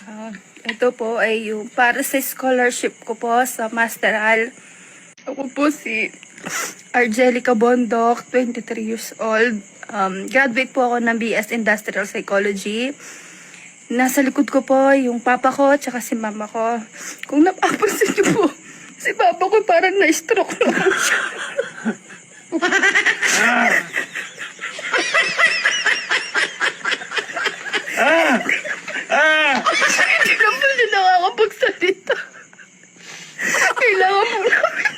Ah, ito po ay yung para sa scholarship ko po sa Masteral. Ako po si Argelica Bondok, 23 years old. Graduate po ako ng BS Industrial Psychology. Nasa likod ko po yung papa ko tsaka si mama ko. Kung napapansin niyo po, si papa ko parang na-stroke na po siya. Hindi na po siya nakakapagsalita. Kailangan po namin.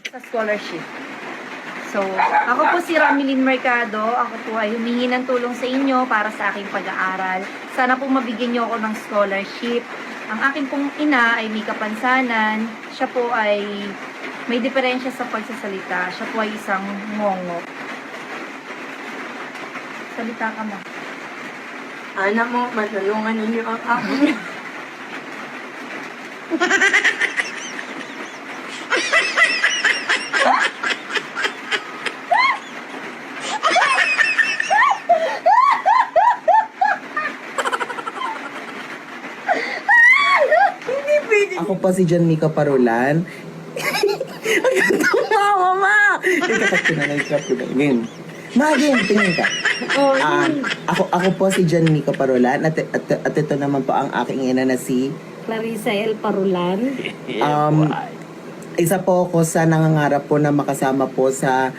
Sa scholarship. So, ako po si Ramilin Mercado. Ako po ay humingi ng tulong sa inyo para sa aking pag-aaral. Sana po mabigyan niyo ako ng scholarship. Ang akin pong ina ay may kapansanan. Siya po ay may diferensya sa pagsasalita. Siya po ay isang mongo. Salita ka mo. Anak mo, matulungan ninyo ang ako. Ako po si John Mika Parolan. Ang ganda mo, mama! Ikakat ko na, nag-clap ko na. Game. Game, tingin ka. Ako po si John Mika Parolan at ito naman po ang aking ina na si Clarissa L. Parulan. Isa po ako sa nangangarap po na makasama po sa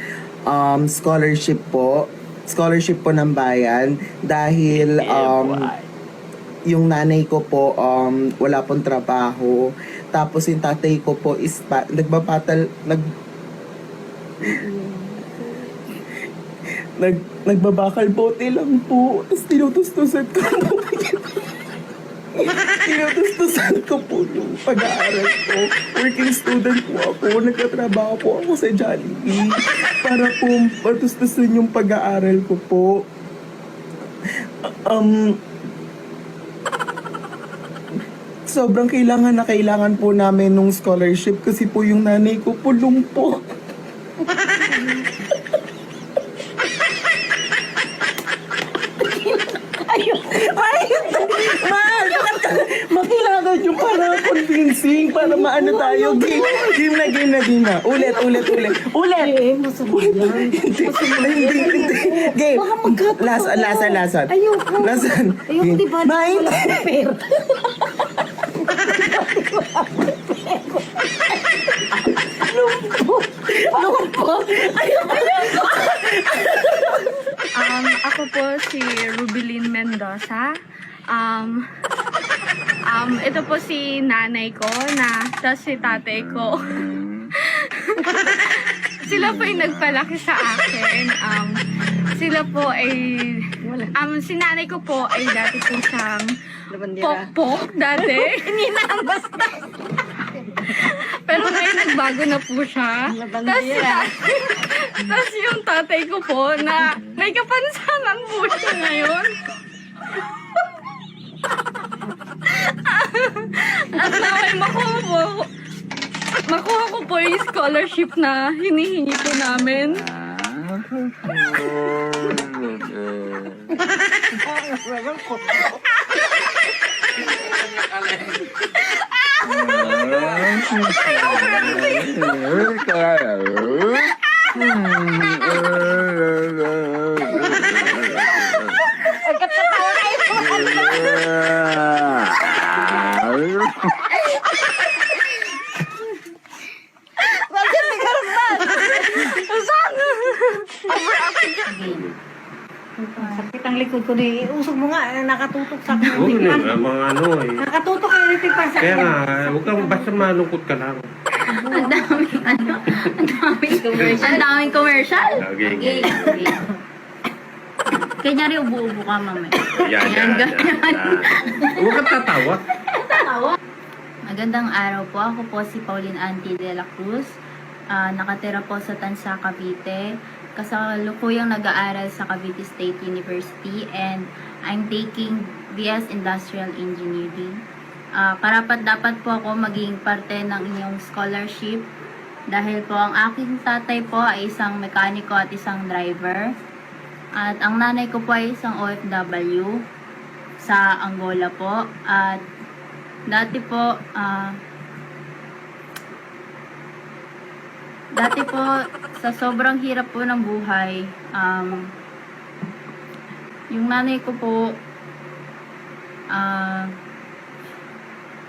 scholarship po ng bayan dahil yung nanay ko po wala pong trabaho, tapos yung tatay ko po is nagbabakal bote lang po, tapos tinutustusan ko tinutustusan ko po yung pag-aaral ko. Working student po ako, nagtatrabaho po ako sa Jollibee para po matustusan yung pag-aaral ko po. Sobrang kailangan po namin nung scholarship kasi po yung nanay ko pulong po. Makailangan yung para convincing, para maano tayo. Game na. Ulit. Masama yan. Hindi. Game. Lasan. Ayoko. Lasan. Ayoko, di ba? Mind. Wala akong pera. Lumpo. Ako po si Rubilin Mendoza. Ito po si nanay ko tapos si tatay ko. Sila po ay nagpalaki sa akin. Sila po ay si nanay ko po ay dati po siyang pokpok dati. Hindi na basta. Pero ngayon nagbago na po siya. Tapos yung tatay ko po na may kapansanan po siya ngayon. At naway makuha ko po yung scholarship na hinihingi po namin. Sakit ang likod ko na usog mo nga, nakatutok sa akin. Oo, mga ano eh. Nakatutok kayo rin pa sa Kaya akin. nga, huwag kang basta malungkot ka lang. Ang daming commercial. Okay. Kanya rin ubo-ubo ka, mama. Yan. Huwag kang tatawa. Magandang araw po. Ako po si Pauline Anti de la Cruz. nakatira po sa Tansa, Cavite. Kasalukuyang nag-aaral sa Cavite State University and I'm taking BS Industrial Engineering. Karapat-dapat po ako maging parte ng inyong scholarship dahil po ang aking tatay po ay isang mekaniko at isang driver. At ang nanay ko po ay isang OFW sa Angola po. At dati po sa sobrang hirap po ng buhay, yung nanay ko po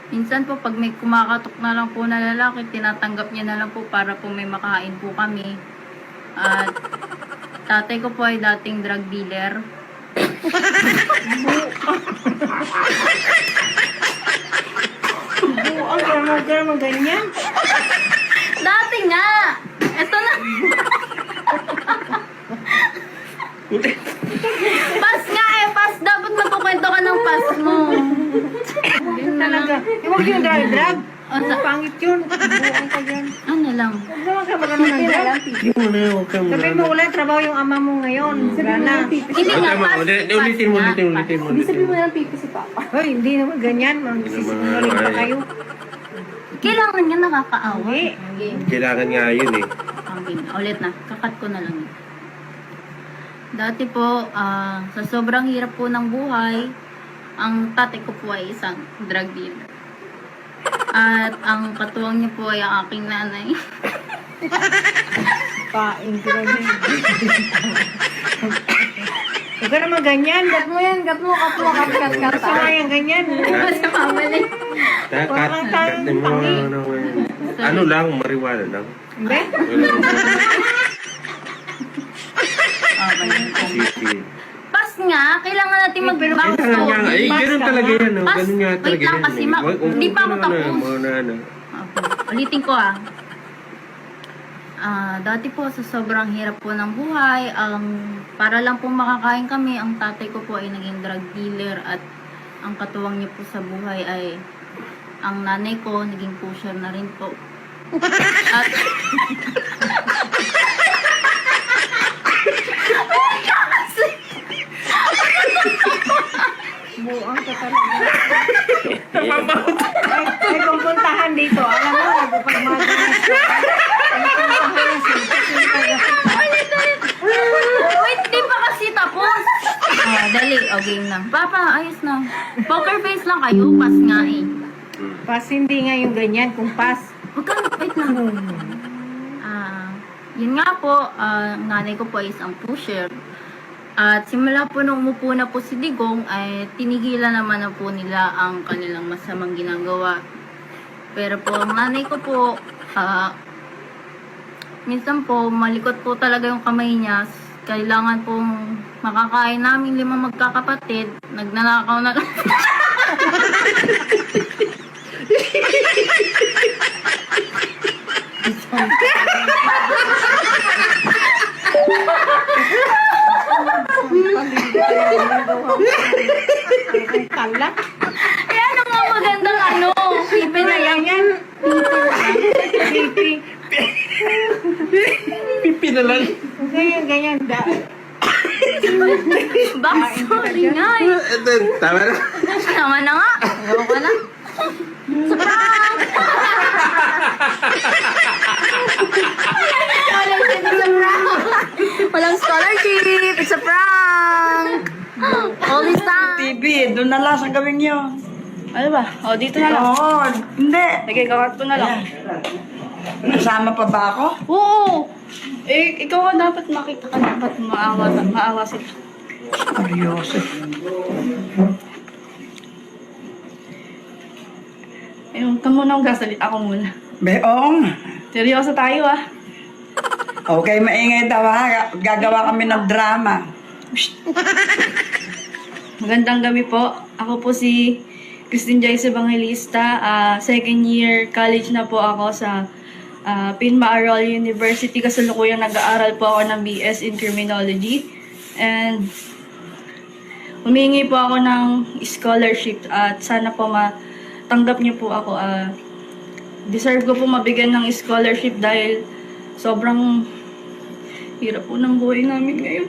minsan po pag may kumakatok na lang po na lalaki, tinatanggap niya na lang po para po may makain po kami. At tatay ko po ay dating drug dealer. Ang gano'n ganyan. Dati nga! Eto na! Pas nga eh! Pas! Dapat magkukwento ka ng pas mo. Yun na lang. Talaga. Huwag yung drag. O, Pangit yun. Buong ka dyan. ano lang? Huwag naman ka magano ng drag. Hindi mo na yun. Sabi mo, wala trabaho yung ama mo ngayon. Gana. Hindi nga, pas. Ulitin mo. Hoy, hindi naman ganyan. Magsisinungaling pa kayo. Kailangan nga nakakaawa. Hindi. Kailangan nga yun eh. Okay, ulit na. Kakat ko na lang yun. Dati po, sa sobrang hirap po ng buhay, ang tatay ko po ay isang drug dealer. At ang katuwang niya po ay ang aking nanay. Paing ko na yun. Huwag ka naman ganyan. Gat mo yan. Gat mo. Gusto nga yan ganyan. Sa mamali. Kat mo. Ano lang, mariwala lang. Hindi? Okay. Sige. Pas nga, kailangan natin mag-bounce Kailangan nga nga. Eh, ganun talaga yan. Oh. Pas, Ganun nga wait talaga lang yan. kasi hindi pa ako tapos. Ano. Okay. Ulitin ko dati po sa sobrang hirap po ng buhay, para lang po makakain kami, ang tatay ko po ay naging drug dealer at ang katuwang niya po sa buhay ay ang nanay ko naging pusher na rin po. At Buang ka talaga. Ay, kung puntahan dito, alam mo, nagpapagmagalas ka. Ay, puntahan wait, di pa kasi tapos. Dali, game na. Papa, ayos na. Poker face lang kayo, pas nga eh. Pas, hindi nga yung ganyan. Kung pas, Huwag ka, wait lang. Yun nga po, nanay ko po ay isang pusher. At simula po nung umupo na po si Digong, ay tinigilan naman na po nila ang kanilang masamang ginagawa. Pero po, ang nanay ko po, minsan po, malikot po talaga yung kamay niya. Kailangan pong makakain namin 5 magkakapatid. Nagnanakaw na lang. kala. Eh, ano nga magandang ano? Pipi na lang. Yan. Pipi. Pipi na lang. Ganyan, ganyan. Sorry nga eh. Tama na. Tama na nga. Ayaw ka na. Sa prank! Walang scholarship. It's a prank. All this time. TV, doon na lang sa gawin nyo. Ano ba? O, dito na lang. Oo, hindi. Nagkakakat ko na lang. Nasama pa ba ako? Oo! Eh, ikaw nga dapat makita ka dapat maawa sila. Seryoso. Ayun, ka muna ang gasalit. Ako muna. Beong. Seryoso tayo ah. Okay, maingay daw ha. Gagawa kami ng drama. Magandang gabi po. Ako po si Christine Joyce Evangelista. Second year college na po ako sa Pinma-Arol University. Kasalukuyang nag-aaral po ako ng BS in Criminology. And humingi po ako ng scholarship at sana po matanggap niyo po ako. Deserve ko po mabigyan ng scholarship dahil sobrang hirap po ng buhay namin ngayon.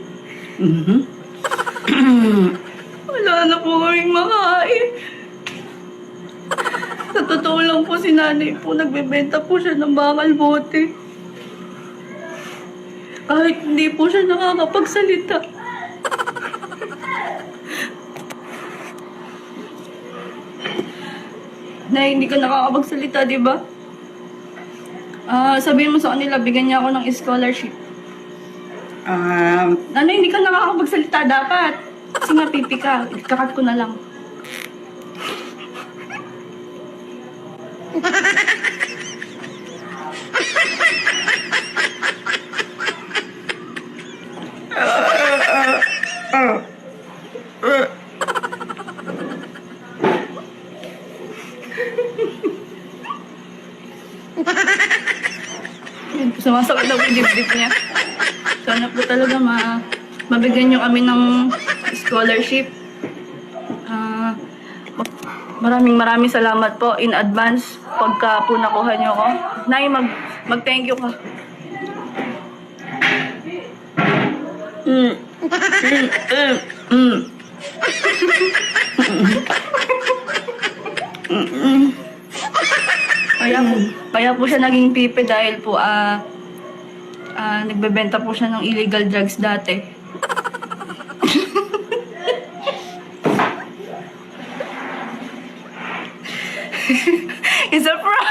Mhm. Wala na po kaming makain. Sa totoo lang po, si nanay po, nagbebenta po siya ng bakal bote. Kahit hindi po siya nakakapagsalita. Nay, hindi ka nakakapagsalita, di ba? Sabihin mo sa kanila, bigyan niya ako ng scholarship. Nanay, hindi ka nakakapagsalita dapat. Kasi nga, pipi ka. Ikakat ko na lang. Sumasakit daw yung dibdib niya. Sana po talaga mabigyan niyo kami ng scholarship. Maraming salamat po in advance pagka po nakuha niyo ko. Nay, mag-thank you ka. Kaya po siya naging pipi dahil po nagbebenta po siya ng illegal drugs dati. It's a prank!